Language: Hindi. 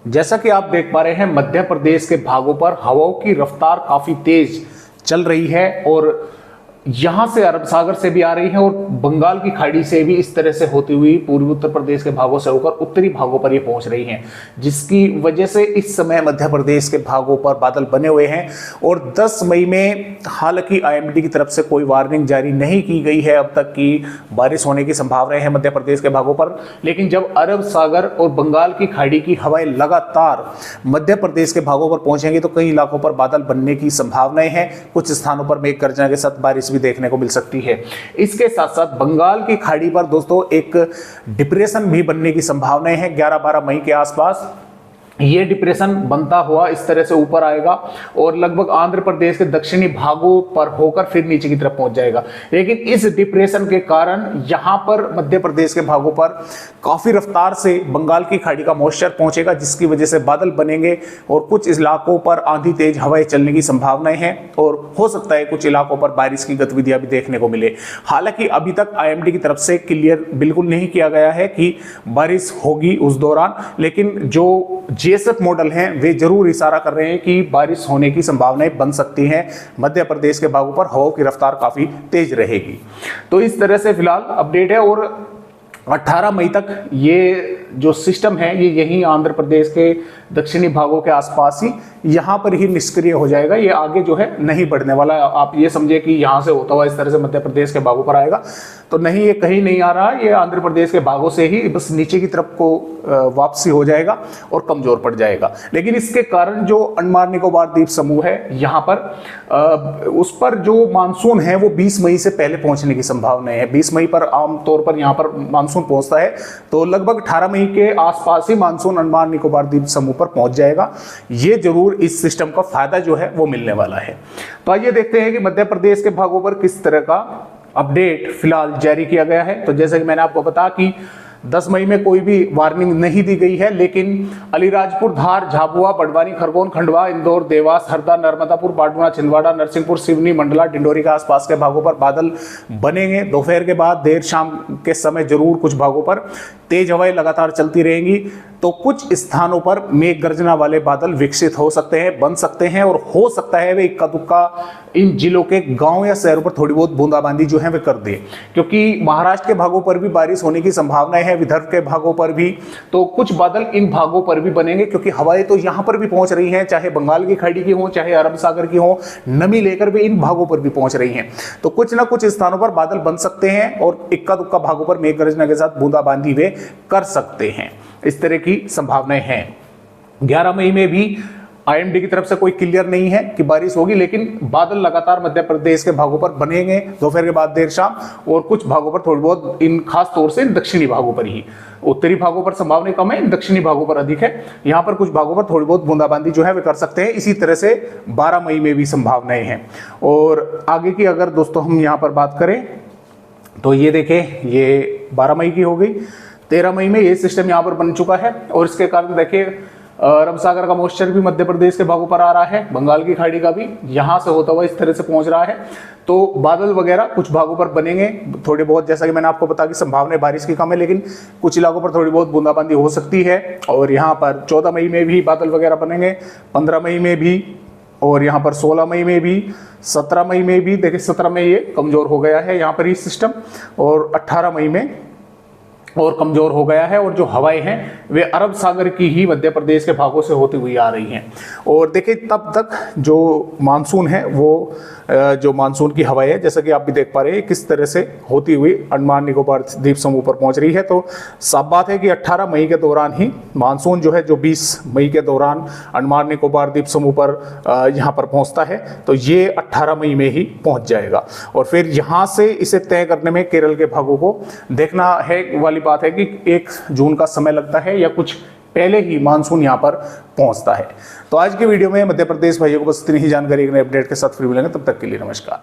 जैसा कि आप देख पा रहे हैं, मध्य प्रदेश के भागों पर हवाओं की रफ्तार काफी तेज चल रही है और यहां से अरब सागर से भी आ रही है और बंगाल की खाड़ी से भी इस तरह से होती हुई पूर्वी उत्तर प्रदेश के भागों से होकर उत्तरी भागों पर ये पहुंच रही हैं, जिसकी वजह से इस समय मध्य प्रदेश के भागों पर बादल बने हुए हैं। और 10 मई में हालांकि आईएमडी की तरफ से कोई वार्निंग जारी नहीं की गई है अब तक कि बारिश होने की संभावना है मध्य प्रदेश के भागों पर, लेकिन जब अरब सागर और बंगाल की खाड़ी की हवाएं लगातार मध्य प्रदेश के भागों पर पहुंचेंगी तो कई इलाकों पर बादल बनने की संभावनाएं हैं। कुछ स्थानों पर मेघ गर्जना के साथ बारिश भी देखने को मिल सकती है। इसके साथ साथ बंगाल की खाड़ी पर दोस्तों एक डिप्रेशन भी बनने की संभावनाएं हैं। 11-12 मई के आसपास ये डिप्रेशन बनता हुआ इस तरह से ऊपर आएगा और लगभग आंध्र प्रदेश के दक्षिणी भागों पर होकर फिर नीचे की तरफ पहुंच जाएगा। लेकिन इस डिप्रेशन के कारण यहां पर मध्य प्रदेश के भागों पर काफी रफ्तार से बंगाल की खाड़ी का मॉइस्चर पहुंचेगा, जिसकी वजह से बादल बनेंगे और कुछ इलाकों पर आंधी तेज हवाएं चलने की संभावनाएं हैं और हो सकता है कुछ इलाकों पर बारिश की गतिविधियां भी देखने को मिले। हालांकि अभी तक आईएमडी की तरफ से क्लियर बिल्कुल नहीं किया गया है कि बारिश होगी उस दौरान, लेकिन जो जीएसएफ मॉडल हैं वे जरूर इशारा कर रहे हैं कि बारिश होने की संभावनाएं बन सकती हैं। मध्य प्रदेश के भागों पर हवाओं की रफ्तार काफी तेज रहेगी। तो इस तरह से फिलहाल अपडेट है और 18 मई तक ये जो सिस्टम है ये यहीं आंध्र प्रदेश के दक्षिणी भागों के आसपास ही यहाँ पर ही निष्क्रिय हो जाएगा। ये आगे जो है नहीं बढ़ने वाला। आप ये समझे कि यहाँ से होता हुआ इस तरह से मध्य प्रदेश के भागों पर आएगा, तो नहीं, ये कहीं नहीं आ रहा। ये आंध्र प्रदेश के भागों से ही बस नीचे की तरफ को वापसी हो जाएगा और कमजोर पड़ जाएगा। लेकिन इसके कारण जो अंडमान निकोबार द्वीप समूह है यहाँ पर उस पर जो मानसून है वो 20 मई से पहले पहुंचने की संभावना है। 20 मई पर आमतौर पर यहाँ पर मानसून पहुंचता है, तो लगभग 18 मई के आसपास ही मानसून अंडमान निकोबार द्वीप समूह पर पहुंच जाएगा। ये जरूर इस सिस्टम का फायदा जो है वो मिलने वाला है। तो आइए देखते हैं कि मध्य प्रदेश के भागों पर किस तरह का अपडेट फिलहाल जारी किया गया है। तो जैसे कि मैंने आपको बताया कि 10 मई में कोई भी वार्निंग नहीं दी गई है, लेकिन अलीराजपुर, धार, झाबुआ, बड़वानी, खरगोन, खंडवा, इंदौर, देवास, हरदा, नर्मदापुर, बाडूना, छिंदवाड़ा, नरसिंहपुर, सिवनी, मंडला, डिंडोरी के आसपास के भागों पर बादल बनेंगे। दोपहर के बाद देर शाम के समय जरूर कुछ भागों पर तेज हवाएं लगातार चलती रहेंगी, तो कुछ स्थानों पर मेघ गर्जना वाले बादल विकसित हो सकते हैं, बन सकते हैं और हो सकता है वे इक्का दुक्का इन जिलों के गांव या शहरों पर थोड़ी बहुत बूंदाबांदी जो है वे कर दे, क्योंकि महाराष्ट्र के भागों पर भी बारिश होने की संभावना है, विदर्भ के भागों पर भी। तो कुछ बादल इन भागों पर भी बनेंगे क्योंकि हवाएं तो यहां पर भी पहुंच रही हैं, चाहे बंगाल की खाड़ी की हो चाहे अरब सागर की हो, नमी लेकर भी इन भागों पर भी पहुंच रही हैं। तो कुछ ना कुछ स्थानों पर बादल बन सकते हैं और इक्का दुक्का भागों पर मेघ गर्जना के साथ बूंदाबांदी वे कर सकते हैं। इस तरह की संभावनाएं हैं। 11 मई में भी आईएमडी की तरफ से कोई क्लियर नहीं है कि बारिश होगी, लेकिन बादल लगातार मध्य प्रदेश के भागों पर बनेंगे दोपहर के बाद देर शाम, और कुछ भागों पर थोड़ी बहुत, इन खास तौर से दक्षिणी भागों पर ही। उत्तरी भागों पर संभावना कम है, दक्षिणी भागों पर अधिक है। यहाँ पर कुछ भागों पर थोड़ी बहुत बूंदाबांदी जो है वे कर सकते हैं। इसी तरह से 12 मई में भी संभावनाएं हैं। और आगे की अगर दोस्तों हम यहाँ पर बात करें तो ये देखें, ये 12 मई की हो गई। 13 मई में ये सिस्टम यहाँ पर बन चुका है और इसके कारण देखिए अरब सागर का मॉइस्चर भी मध्य प्रदेश के भागों पर आ रहा है, बंगाल की खाड़ी का भी यहाँ से होता हुआ इस तरह से पहुंच रहा है। तो बादल वगैरह कुछ भागों पर बनेंगे थोड़े बहुत, जैसा कि मैंने आपको बताया कि संभावना बारिश की कम है, लेकिन कुछ इलाकों पर थोड़ी बहुत बूंदाबांदी हो सकती है। और यहाँ पर 14 मई में भी बादल वगैरह बनेंगे, 15 मई में भी, और यहाँ पर 16 मई में भी, 17 मई में भी। देखिए 17 मई ये कमजोर हो गया है यहाँ पर ये सिस्टम, और 18 मई में और कमजोर हो गया है। और जो हवाएं हैं वे अरब सागर की ही मध्य प्रदेश के भागों से होती हुई आ रही हैं। और देखिए तब तक जो मानसून है वो जो मानसून की हवाएं है, जैसा कि आप भी देख पा रहे हैं किस तरह से होती हुई अंडमान निकोबार द्वीप समूह पर पहुंच रही है। तो साफ बात है कि 18 मई के दौरान ही मानसून जो है, जो 20 मई के दौरान अंडमान निकोबार द्वीप समूह पर यहाँ पर पहुँचता है, तो ये 18 मई में ही पहुँच जाएगा। और फिर यहाँ से इसे तय करने में केरल के भागों को देखना है वाली बात है कि 1 जून का समय लगता है या कुछ पहले ही मानसून यहां पर पहुंचता है। तो आज की वीडियो में मध्य प्रदेश भाइयों को बस इतनी ही जानकारी, अपडेट के साथ फिर मिलेंगे। तब तक के लिए नमस्कार।